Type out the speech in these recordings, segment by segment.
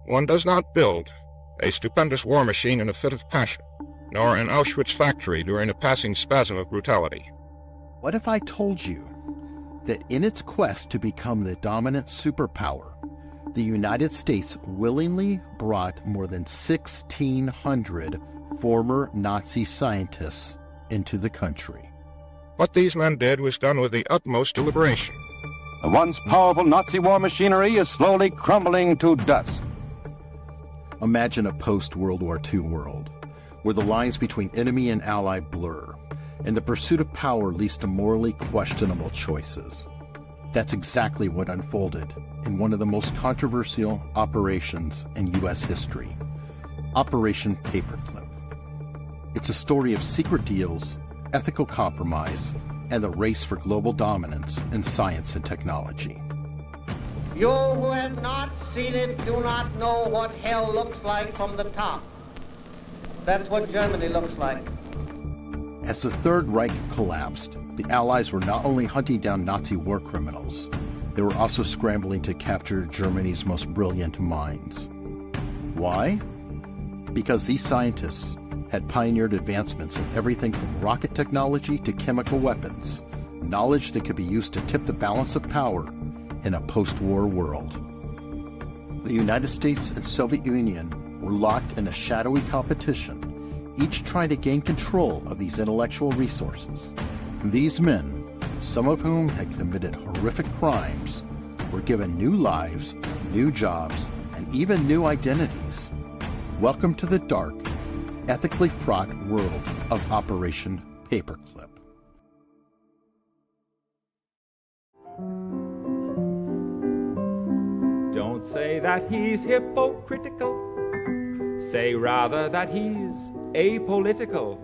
One does not build a stupendous war machine in a fit of passion, nor an Auschwitz factory during a passing spasm of brutality. What if I told you that in its quest to become the dominant superpower, the United States willingly brought more than 1,600 former Nazi scientists into the country? What these men did was done with the utmost deliberation. The once powerful Nazi war machinery is slowly crumbling to dust. Imagine a post-World War II world, where the lines between enemy and ally blur, and the pursuit of power leads to morally questionable choices. That's exactly what unfolded in one of the most controversial operations in U.S. history, Operation Paperclip. It's a story of secret deals, ethical compromise, and the race for global dominance in science and technology. You who have not seen it do not know what hell looks like from the top. That's what Germany looks like. As the Third Reich collapsed, the Allies were not only hunting down Nazi war criminals, they were also scrambling to capture Germany's most brilliant minds. Why? Because these scientists had pioneered advancements in everything from rocket technology to chemical weapons, knowledge that could be used to tip the balance of power in a post-war world. The United States and Soviet Union were locked in a shadowy competition, each trying to gain control of these intellectual resources. These men, some of whom had committed horrific crimes, were given new lives, new jobs, and even new identities. Welcome to the dark, ethically fraught world of Operation Paperclip. Don't say that he's hypocritical. Say rather that he's apolitical.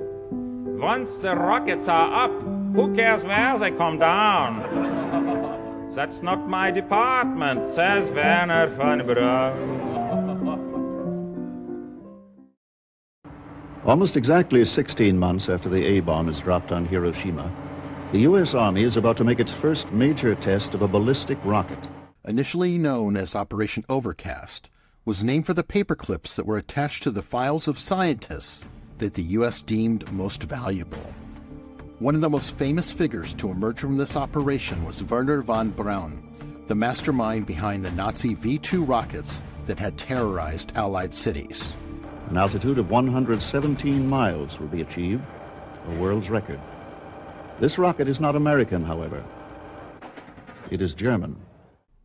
Once the rockets are up, who cares where they come down? That's not my department, says Werner von Braun. Almost exactly 16 months after the A-bomb is dropped on Hiroshima, the U.S. Army is about to make its first major test of a ballistic rocket. Initially known as Operation Overcast, was named for the paperclips that were attached to the files of scientists that the U.S. deemed most valuable. One of the most famous figures to emerge from this operation was Wernher von Braun, the mastermind behind the Nazi V-2 rockets that had terrorized Allied cities. An altitude of 117 miles will be achieved, a world's record. This rocket is not American, however. It is German.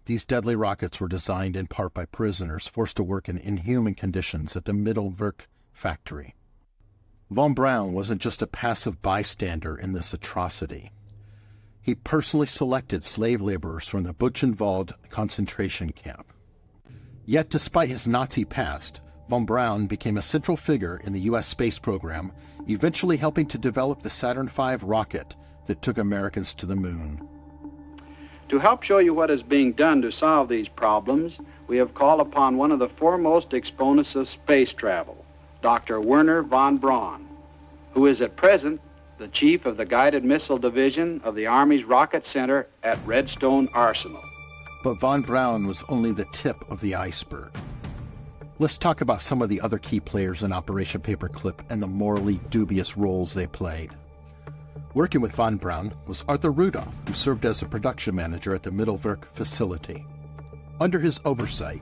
These deadly rockets were designed in part by prisoners forced to work in inhuman conditions at the Mittelwerk factory. Von Braun wasn't just a passive bystander in this atrocity. He personally selected slave laborers from the Buchenwald concentration camp. Yet, despite his Nazi past, von Braun became a central figure in the U.S. space program, eventually helping to develop the Saturn V rocket that took Americans to the moon. To help show you what is being done to solve these problems, we have called upon one of the foremost exponents of space travel, Dr. Wernher von Braun, who is at present the chief of the Guided Missile Division of the Army's Rocket Center at Redstone Arsenal. But von Braun was only the tip of the iceberg. Let's talk about some of the other key players in Operation Paperclip and the morally dubious roles they played. Working with von Braun was Arthur Rudolph, who served as a production manager at the Mittelwerk facility. Under his oversight,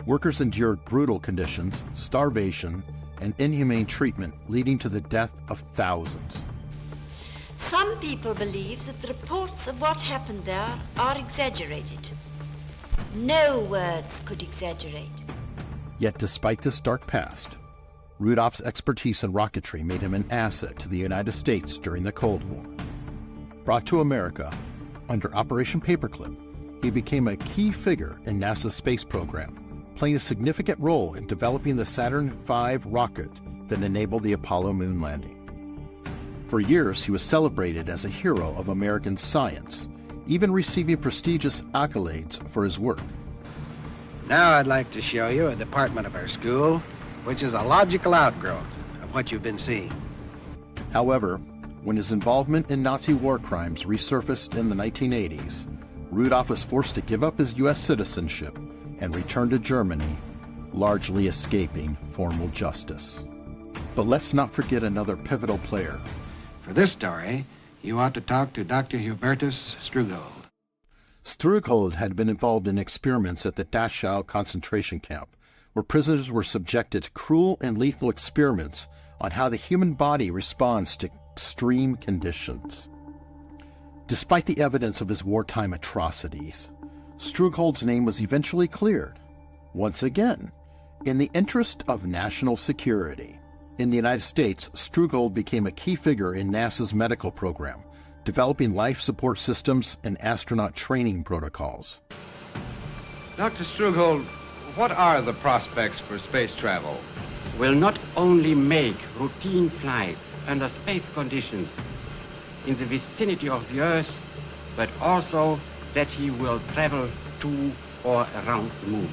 workers endured brutal conditions, starvation, and inhumane treatment, leading to the death of thousands. Some people believe that the reports of what happened there are exaggerated. No words could exaggerate. Yet despite this dark past, Rudolph's expertise in rocketry made him an asset to the United States during the Cold War. Brought to America under Operation Paperclip, he became a key figure in NASA's space program, playing a significant role in developing the Saturn V rocket that enabled the Apollo moon landing. For years, he was celebrated as a hero of American science, even receiving prestigious accolades for his work. Now I'd like to show you a department of our school which is a logical outgrowth of what you've been seeing. However, when his involvement in Nazi war crimes resurfaced in the 1980s, Rudolph was forced to give up his U.S. citizenship and return to Germany, largely escaping formal justice. But let's not forget another pivotal player. For this story, you ought to talk to Dr. Hubertus Strugold. Strugold had been involved in experiments at the Dachau concentration camp, where prisoners were subjected to cruel and lethal experiments on how the human body responds to extreme conditions. Despite the evidence of his wartime atrocities, Strugold's name was eventually cleared, once again, in the interest of national security. In the United States, Strugold became a key figure in NASA's medical program, developing life support systems and astronaut training protocols. Dr. Strugold, what are the prospects for space travel? Will not only make routine flights under space conditions in the vicinity of the Earth, but also that he will travel to or around the moon.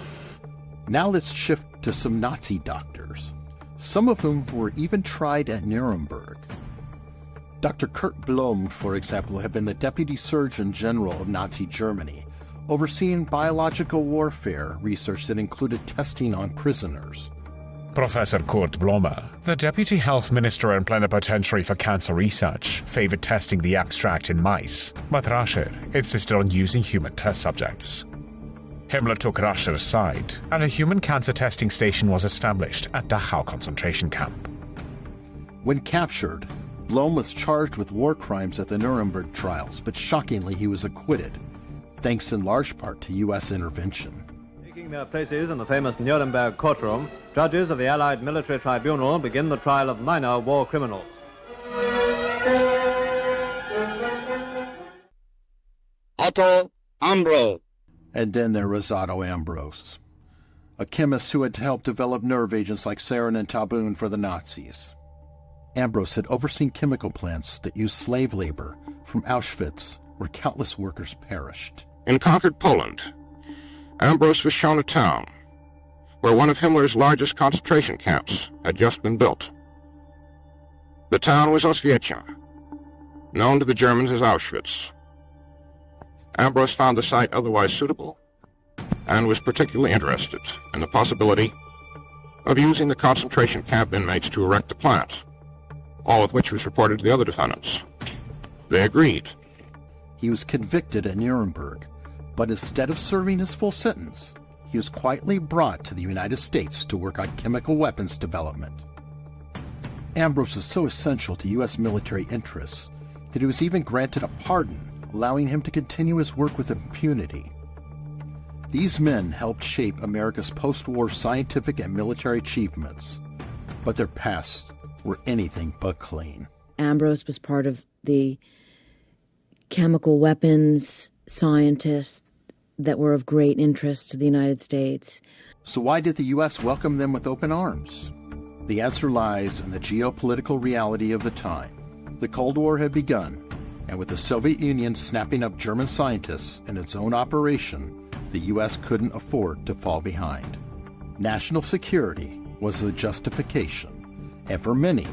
Now let's shift to some Nazi doctors, some of whom were even tried at Nuremberg. Dr. Kurt Blome, for example, had been the Deputy Surgeon General of Nazi Germany, overseeing biological warfare research that included testing on prisoners. Professor Kurt Blome, the Deputy Health Minister and Plenipotentiary for Cancer Research, favored testing the abstract in mice, but Rascher insisted on using human test subjects. Himmler took Rascher aside, and a human cancer testing station was established at Dachau concentration camp. When captured, Blome was charged with war crimes at the Nuremberg trials, but shockingly he was acquitted, thanks in large part to U.S. intervention. Taking their places in the famous Nuremberg courtroom, judges of the Allied Military Tribunal begin the trial of minor war criminals. Otto Ambros. And then there was Otto Ambros, a chemist who had helped develop nerve agents like sarin and taboon for the Nazis. Ambros had overseen chemical plants that used slave labor from Auschwitz, where countless workers perished. In conquered Poland, Ambros was shown a town where one of Himmler's largest concentration camps had just been built. The town was Oswiecim, known to the Germans as Auschwitz. Ambros found the site otherwise suitable and was particularly interested in the possibility of using the concentration camp inmates to erect the plant, all of which was reported to the other defendants. They agreed. He was convicted at Nuremberg, but instead of serving his full sentence, he was quietly brought to the United States to work on chemical weapons development. Ambros was so essential to U.S. military interests that he was even granted a pardon, allowing him to continue his work with impunity. These men helped shape America's post-war scientific and military achievements, but their pasts were anything but clean. Ambros was part of the chemical weapons scientists that were of great interest to the United States. So why did the U.S. welcome them with open arms? The answer lies in the geopolitical reality of the time. The Cold War had begun, and with the Soviet Union snapping up German scientists in its own operation, the U.S. couldn't afford to fall behind. National security was the justification, and for many,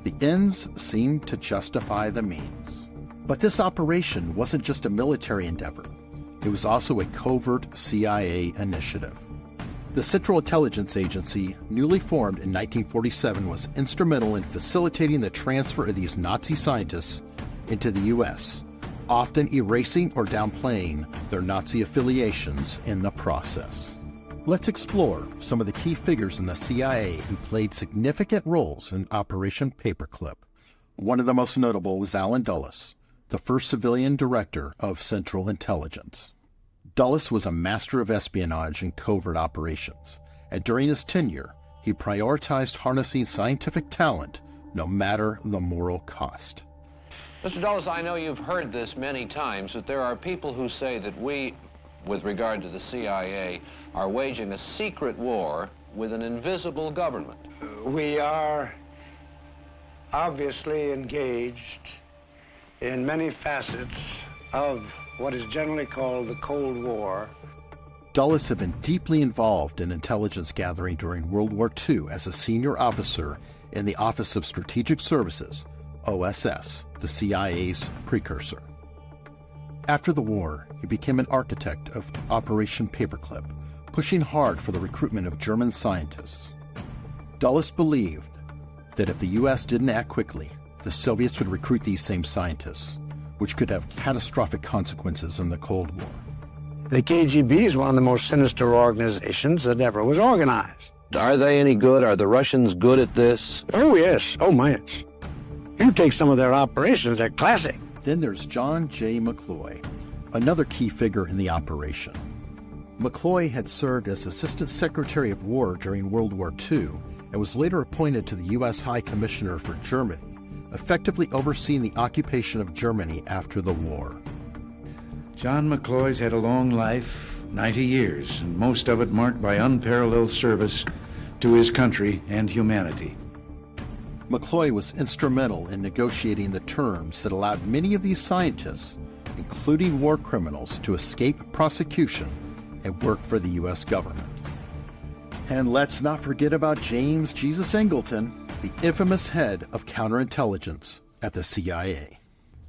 the ends seemed to justify the means. But this operation wasn't just a military endeavor. It was also a covert CIA initiative. The Central Intelligence Agency, newly formed in 1947, was instrumental in facilitating the transfer of these Nazi scientists into the U.S., often erasing or downplaying their Nazi affiliations in the process. Let's explore some of the key figures in the CIA who played significant roles in Operation Paperclip. One of the most notable was Allen Dulles, the first civilian director of Central Intelligence. Dulles was a master of espionage and covert operations, and during his tenure, he prioritized harnessing scientific talent no matter the moral cost. Mr. Dulles, I know you've heard this many times, that there are people who say that we, with regard to the CIA, are waging a secret war with an invisible government. We are obviously engaged in many facets of what is generally called the Cold War. Dulles had been deeply involved in intelligence gathering during World War II as a senior officer in the Office of Strategic Services, OSS, the CIA's precursor. After the war, he became an architect of Operation Paperclip, pushing hard for the recruitment of German scientists. Dulles believed that if the U.S. didn't act quickly, the Soviets would recruit these same scientists, which could have catastrophic consequences in the Cold War. The KGB is one of the most sinister organizations that ever was organized. Are they any good? Are the Russians good at this? Oh, yes. Oh, my, yes. You take some of their operations, they're classic. Then there's John J. McCloy, another key figure in the operation. McCloy had served as Assistant Secretary of War during World War II and was later appointed to the U.S. High Commissioner for Germany, effectively overseeing the occupation of Germany after the war. John McCloy's had a long life, 90 years, and most of it marked by unparalleled service to his country and humanity. McCloy was instrumental in negotiating the terms that allowed many of these scientists, including war criminals, to escape prosecution and work for the U.S. government. And let's not forget about James Jesus Angleton, the infamous head of counterintelligence at the CIA.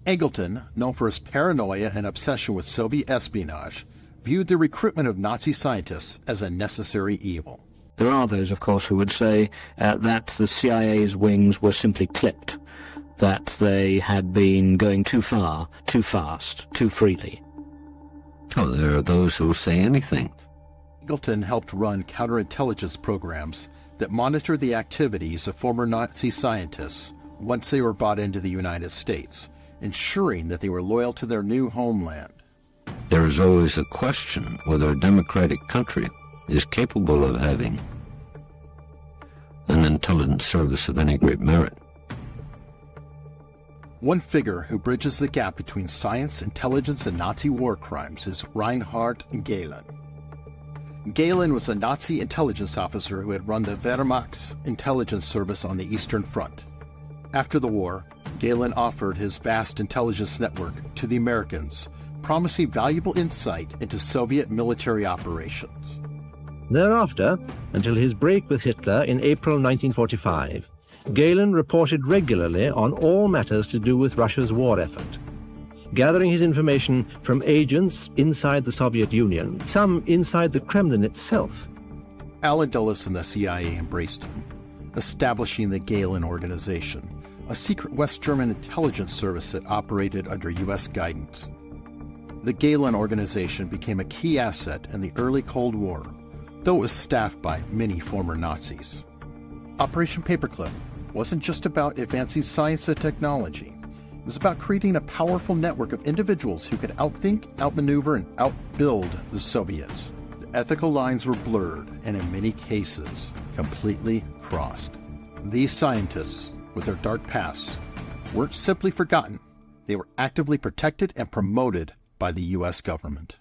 Angleton, known for his paranoia and obsession with Soviet espionage, viewed the recruitment of Nazi scientists as a necessary evil. There are those, of course, who would say that the CIA's wings were simply clipped, that they had been going too far, too fast, too freely. Oh, there are those who will say anything. Angleton helped run counterintelligence programs that monitored the activities of former Nazi scientists once they were brought into the United States, ensuring that they were loyal to their new homeland. There is always a question whether a democratic country is capable of having an intelligence service of any great merit. One figure who bridges the gap between science, intelligence, and Nazi war crimes is Reinhard Gehlen. Gehlen was a Nazi intelligence officer who had run the Wehrmacht's intelligence service on the Eastern Front. After the war, Gehlen offered his vast intelligence network to the Americans, promising valuable insight into Soviet military operations. Thereafter, until his break with Hitler in April 1945, Gehlen reported regularly on all matters to do with Russia's war effort, gathering his information from agents inside the Soviet Union, some inside the Kremlin itself. Allen Dulles and the CIA embraced him, establishing the Gehlen Organization, a secret West German intelligence service that operated under U.S. guidance. The Gehlen Organization became a key asset in the early Cold War, though it was staffed by many former Nazis. Operation Paperclip wasn't just about advancing science and technology. It was about creating a powerful network of individuals who could outthink, outmaneuver, and outbuild the Soviets. The ethical lines were blurred and, in many cases, completely crossed. These scientists, with their dark pasts, weren't simply forgotten. They were actively protected and promoted by the U.S. government.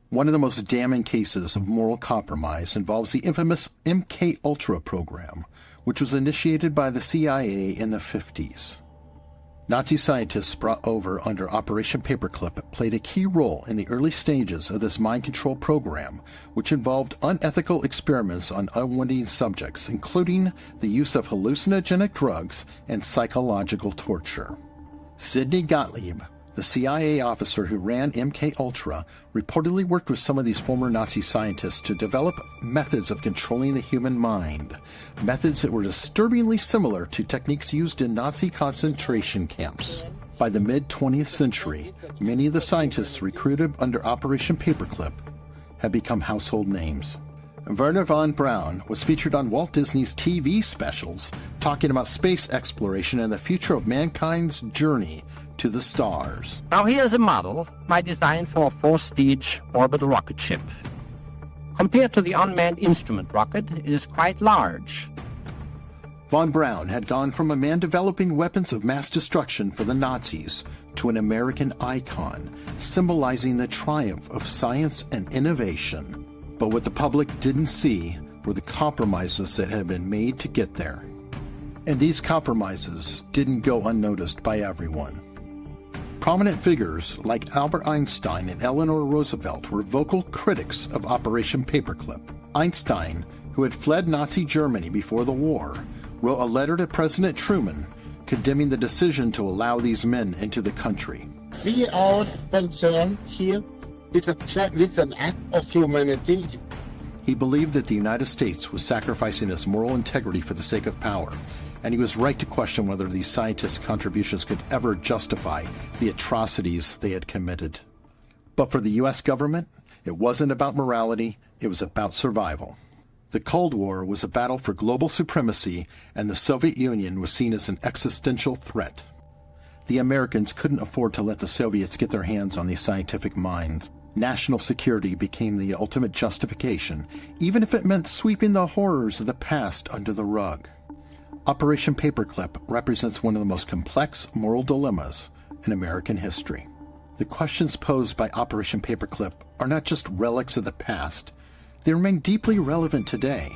One of the most damning cases of moral compromise involves the infamous MK-Ultra program, which was initiated by the CIA in the 50s. Nazi scientists brought over under Operation Paperclip played a key role in the early stages of this mind control program, which involved unethical experiments on unwitting subjects, including the use of hallucinogenic drugs and psychological torture. Sidney Gottlieb, the CIA officer who ran MK-Ultra, reportedly worked with some of these former Nazi scientists to develop methods of controlling the human mind, methods that were disturbingly similar to techniques used in Nazi concentration camps. By the mid-20th century, many of the scientists recruited under Operation Paperclip had become household names. Wernher von Braun was featured on Walt Disney's TV specials, talking about space exploration and the future of mankind's journey to the stars. Now here's a model my design for a four-stage orbital rocket ship. Compared to the unmanned instrument rocket, it is quite large. Von Braun had gone from a man developing weapons of mass destruction for the Nazis to an American icon, symbolizing the triumph of science and innovation. But what the public didn't see were the compromises that had been made to get there. And these compromises didn't go unnoticed by everyone. Prominent figures like Albert Einstein and Eleanor Roosevelt were vocal critics of Operation Paperclip. Einstein, who had fled Nazi Germany before the war, wrote a letter to President Truman condemning the decision to allow these men into the country. We are concerned here with an act of humanity He believed that the United States was sacrificing its moral integrity for the sake of power, and he was right to question whether these scientists' contributions could ever justify the atrocities they had committed. But for the U.S. government, it wasn't about morality, it was about survival. The Cold War was a battle for global supremacy, and the Soviet Union was seen as an existential threat. The Americans couldn't afford to let the Soviets get their hands on these scientific minds. National security became the ultimate justification, even if it meant sweeping the horrors of the past under the rug. Operation Paperclip represents one of the most complex moral dilemmas in American history. The questions posed by Operation Paperclip are not just relics of the past, they remain deeply relevant today.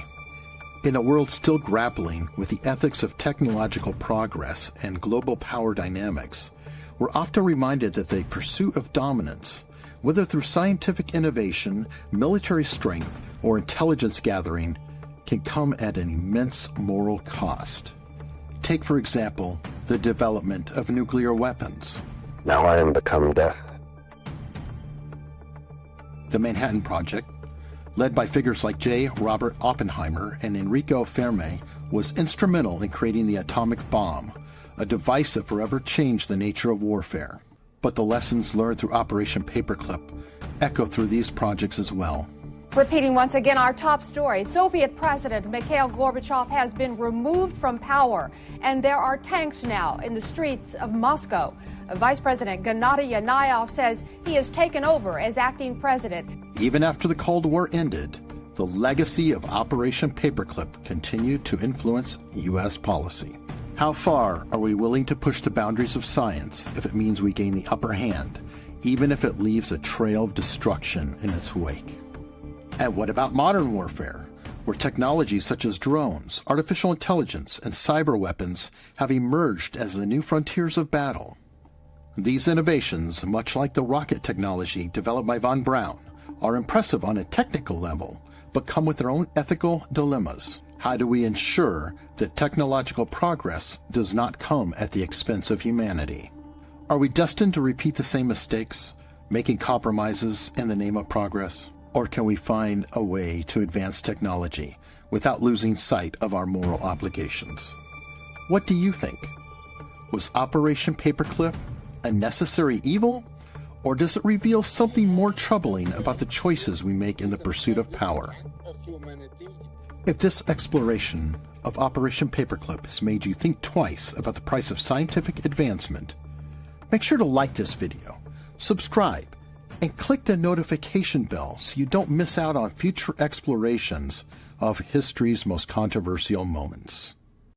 In a world still grappling with the ethics of technological progress and global power dynamics, we're often reminded that the pursuit of dominance, whether through scientific innovation, military strength, or intelligence gathering, can come at an immense moral cost. Take, for example, the development of nuclear weapons. Now I am become death. The Manhattan Project, led by figures like J. Robert Oppenheimer and Enrico Fermi, was instrumental in creating the atomic bomb, a device that forever changed the nature of warfare. But the lessons learned through Operation Paperclip echo through these projects as well. Repeating once again our top story, Soviet President Mikhail Gorbachev has been removed from power, and there are tanks now in the streets of Moscow. Vice President Gennady Yanayev says he has taken over as acting president. Even after the Cold War ended, the legacy of Operation Paperclip continued to influence U.S. policy. How far are we willing to push the boundaries of science if it means we gain the upper hand, even if it leaves a trail of destruction in its wake? And what about modern warfare, where technologies such as drones, artificial intelligence, and cyber weapons have emerged as the new frontiers of battle? These innovations, much like the rocket technology developed by von Braun, are impressive on a technical level, but come with their own ethical dilemmas. How do we ensure that technological progress does not come at the expense of humanity? Are we destined to repeat the same mistakes, making compromises in the name of progress? Or can we find a way to advance technology without losing sight of our moral obligations? What do you think? Was Operation Paperclip a necessary evil, or does it reveal something more troubling about the choices we make in the pursuit of power? If this exploration of Operation Paperclip has made you think twice about the price of scientific advancement, make sure to like this video, subscribe, and click the notification bell so you don't miss out on future explorations of history's most controversial moments.